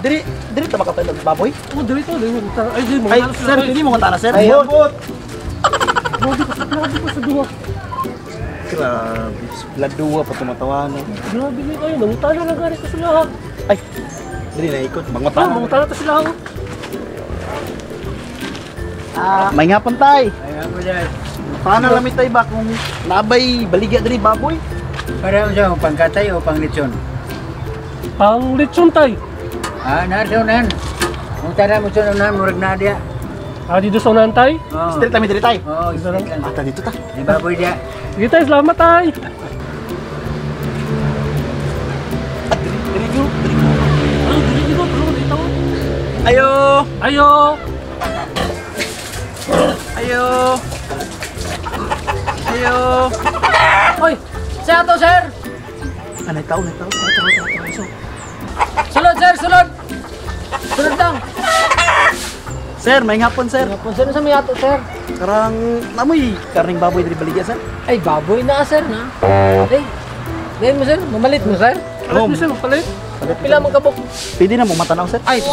Diri ta makatay ng baboy? Oh, dito. Ay, di mo. Ay, sir, hindi mo ngutana, sir. Ay, abot. Grabe ko sa duwa. Grabe, laduwa pa tumatawanan. Grabe na kayo. Nangutala na gani ko sila. Ay, diri na ikot, Ah, mangutana. mangutala to sila. May nga pantay. Ay, abot yan. Paano lamit tayo ba kung nabay baligya diri baboy? Para mo siya, pangkatay o panglitsyon? Pang lechon tay. Narsonan. Kung tara mo siya naman, murag na dia. Dito sa unahan tay. Straight kami diri tay. Oo, straight lang. Ata dito ta. Di baboy dia. Sige tay, salamat tay. Diri go. Dito. Ayo. Ayo. Ayo. Ayo. Hoy, siya to, sir. Anay tao. Sulod, sir, sulod. Sulod lang. Sir, may ngapon sir. Sino sa may ato, sir? Karang namoy karning baboy diri baligya sir. Ay, baboy na, sir, na. Ay, ngayon mo, sir. Mamalit mo, sir. Alam niyo sir, palit. Pila magkabok. Pwede na mo matanaw sir. Ay, sige.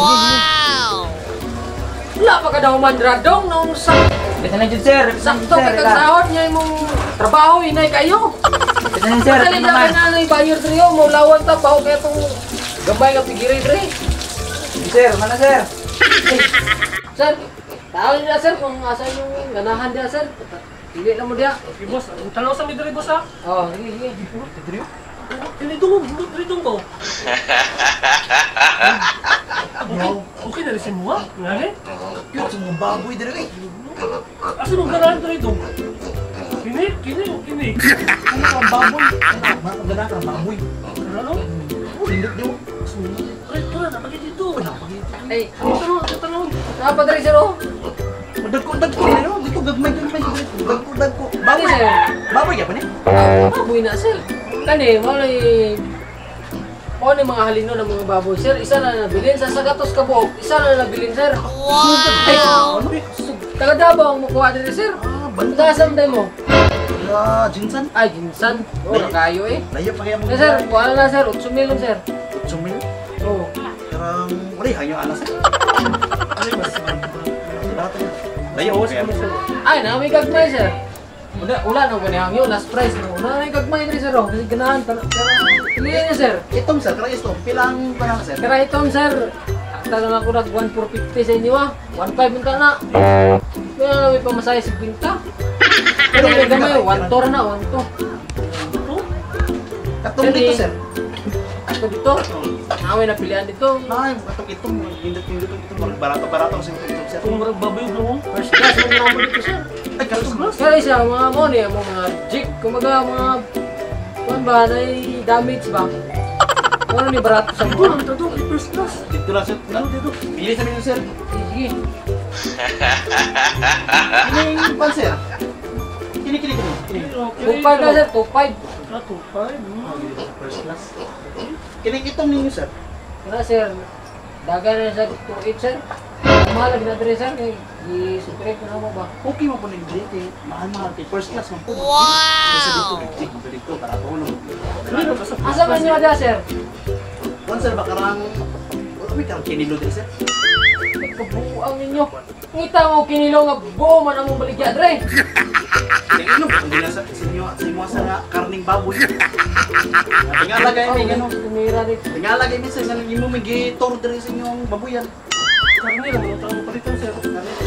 Wala pa ka daw mandradong nung Bisa na dyan, sir. sakto ka kang sahod niya yung trabaho, inay kayo. Bisa na, sir. Madali na kayo na yung bayer trio, maulawan ta, baho kaya itong gabay nga pigiri, dre. Sir, mana, sir? Sir, tao niya, sir, kung asa yung ganahan niya, sir. Pili na mo diya. Okay, boss. Ang tanaw sa midri, boss ha. Oh, sige. Dito ko. Okay na rin si Mua. Ngani? Yo, sa mga baboy diri. Asa nung ganahan dito? Kini. Ano ka baboy? Maganda ka baboy. Ano? Tindot niyo. Ay, tara, napagay dito. Ay, Tanong. napadali, sir, oh. Dagko niyo. Dito gagmay. Dagko. Baboy, sir. Baboy ya pa ni? Baboy na, sir. Kani, mo ni mga halino ng mga baboy, sir. Isa na nabilin sa Sagatos Kabuok. Isa na nabilin, sir. Wow! Taga Davao ang mukuha din, sir. Bandasam tayo mo. Jinsan. Ay, ginsan. Oh, nakayo eh. Layo pa kaya mo. Eh, sir, kuha na, sir. 8 million, sir. Sumil. Oh. Karang wala hanyo ana sir. Layo Oo, kaya. sir. Ay, na may gagmay, sir. Wala na ganyan yun. Last price. Na may gagmay rin, sir. Oh. Kasi ganahan. Pilihan niya, sir. Itom sir, karang isto. Pilang pa na sir. Kaya itong, sir. Talang ako nag 1,450 sa inyo, ah. 1,500 yung na. Kaya na may pamasahe sa pinta. Pero may gamay, 1,200 na, 1,200. Katong dito sir. Ito dito. Naway na pilihan dito. Ay, katong itong indot ito barato sir itong sir. Kung marag baboy mo. First class mo naman dito, sir. Ay, katong Kaya siya, mga money, mga jig, kumaga mga kuan ba, na damage ba? Ano ni barato sa mga? Ito, first class. dito na sir. Dito. Pili sa menu sir. Sige. Ini pan sir. Kini. Tupad na, sir, tupad. First class. Kini itong ninyo sir. Kaya, sir, dagan na sa 2.8, sir. Mahal lagi na dito, sir. I-subscribe ko na mo ba? Okay mo po ning dito. Mahal kay first class man po. Wow. Kasi dito para tulong. Asa man nyo ada, sir? Kung sir bakarang may karang kinilo din sir. Kabuang ninyo. Ngita mo kinilo nga buo man ang mong baligya, Dre. Tingnan mo, hindi na sa inyo sa karning baboy. Tingalagay mi gano. Tumira rin. Tingalagay mi sir ganun imo may gitor diri sa inyong baboyan. Karni lang, ang palitan sir.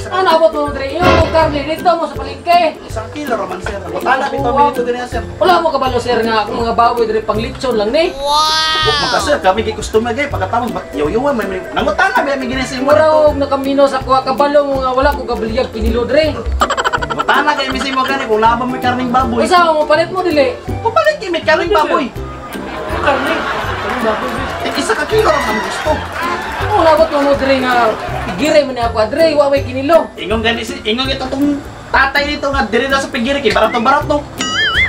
Ano abot mo, Dre? Iyo mo karne dito mo sa palengke. Isang kilo raman sir. Butana bitaw minito din sir. Wala mo kabalo, sir, nga akong mga baboy Dre pang lechon lang ni. Buk makasir kami gi customer gay pagkatapos yaw-yawan may nangutana ba may ginasa imo. Mura og nakamino sa kuha kabalo mo nga wala ko kabaligya kinilo, Dre. Butana kay mi mo gani kung labang may karning baboy. Usa mo palit mo dili. Papalit kay may karning baboy. Karni. Karni baboy. Isa ka kilo raman gusto. Mo labot mo Dre nga igire man ako, Dre, wa may kinilo. Ingong ito tong tatay dito nga diri na sa pigiri kay barato-barato.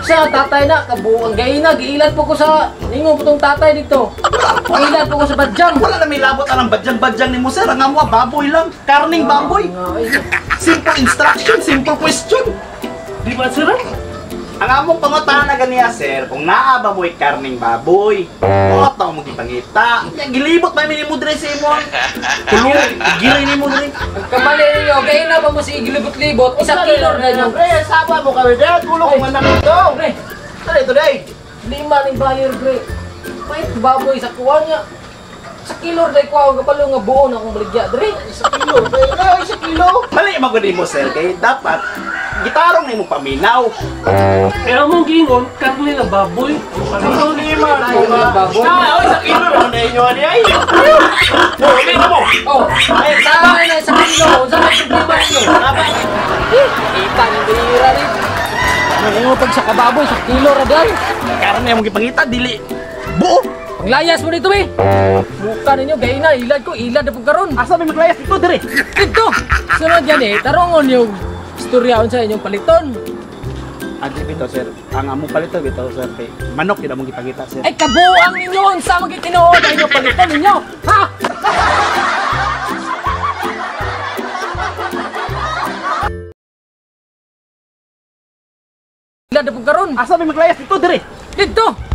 Sa tatay na kabuang gayina giilan po ko sa ningo putong tatay dito. Giilan po ko sa badyang. Wala na may labot anang badyang-badyang ni mo sir. Ang amo baboy lang, karning baboy. Simple instruction, simple question. Di ba sir? Ang among pangutana ganiya sir, kung naa ba mo'y karning baboy, o taw mo gipangita. Gilibot ba mi ni mo dre sa imo? Kulo, giri ni mo dre. Ang kamali ninyo, kaya na ba mo si igilibot-libot? Isa kilo na nyo. Pre, saba mo kami dre, tulong ko man nito. Pre, Dre, today. 5 ning buyer, pre. May baboy sa kuha niya. Sa kilo na kuha, kapalo nga buo na akong baligya, dre. Isa kilo, pre. Isa kilo. Mali magudi mo sir, kay dapat gitarong ni mo paminaw. Pero mong gingon, karne ng baboy. Ano ni man? Baboy. Isa kilo na inyo ani ay. Mo, mo. Oh, ay, sama na sa kilo. Sa problema ninyo. Kita ng bihira rin. Ano pag sa kababoy, sa kilo ra dyan. Karne mo gipangita dili. Buo. Ang layas mo dito, eh. Buka ninyo, gaya na, ilad ko, ilad na pagkaroon. Asa may maglayas dito dire? Dito! Sunod yan eh, tarongon yung istoryaon sa inyong paliton. Agi bitaw sir. Ang among palito bitaw sir kay manok gid among gipangita sir. Ay, kabuang ninyo, sa mga tinuod ang inyong paliton ninyo, ha? Ilad na pagkaroon. Asa may maglayas dito dire? Dito!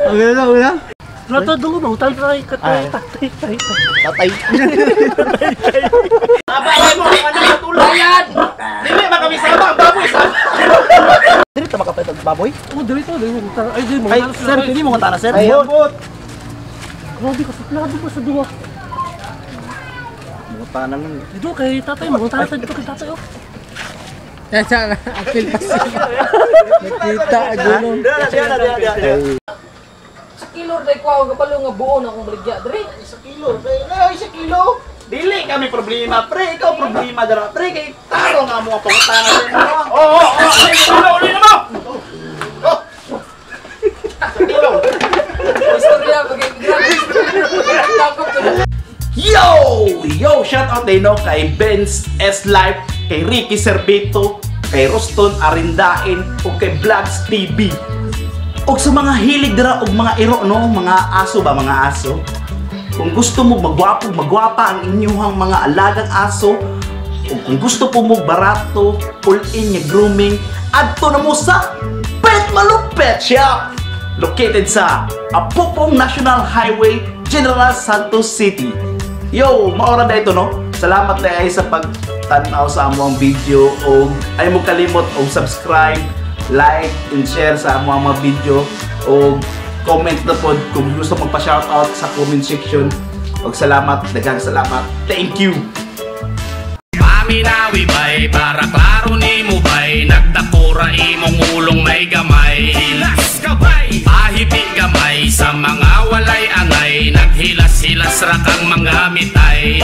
Wala. Rata dulu bang, tay. Tatay. Abay mo ano matulog. Bayad! Dili man kami sabang baboy sa. Dili ta makapait og baboy? Oh, dito. Ay, di mo. Ay sir, dili mo ngutana sir. Ay, Bot. Grabe ka, saklado ko sa duwa. Ngutana man. Dito kay tatay, mangunta dito kay tatay, oh. Yan sana, apil pa siya. Nakita, gulong. Sa kilo na kuha, kapalo nga buo na akong baligya, dre. Isa kilo, pre. Isa kilo. Dili kami problema, pre. Ikaw problema dara, pre. Kay taro nga mo ang pangutana sa imo. Oo. Uli na mo. Oh. Isa kilo. Istorya, pag-ikagap ko na. Yo, shout out din no kay Benz S Life, kay Ricky Servito, kay Roston Arindain, ug kay Vlogs TV. Og sa mga hilig dira og mga iro no, mga aso ba, mga aso. Kung gusto mo magwapa ang inyong mga alagang aso, ug kung gusto po mo barato, pull-in nga grooming, adto na mo sa Pet Malupet Shop, located sa Apupong National Highway, General Santos City. Yo, maura na ito no. Salamat na ay sa pagtanaw sa among video o ay mo kalimot og subscribe, like and share sa among mga video o comment na pod kung gusto mo pa-shoutout sa comment section. Og salamat, daghang salamat. Thank you. Paminawi bay, para klaro ni mo bay, nagdakura imong ulong may gamay. Hilas kabay, pahipi gamay, sa mga walay angay, naghilas-hilas ra kang mga mitay.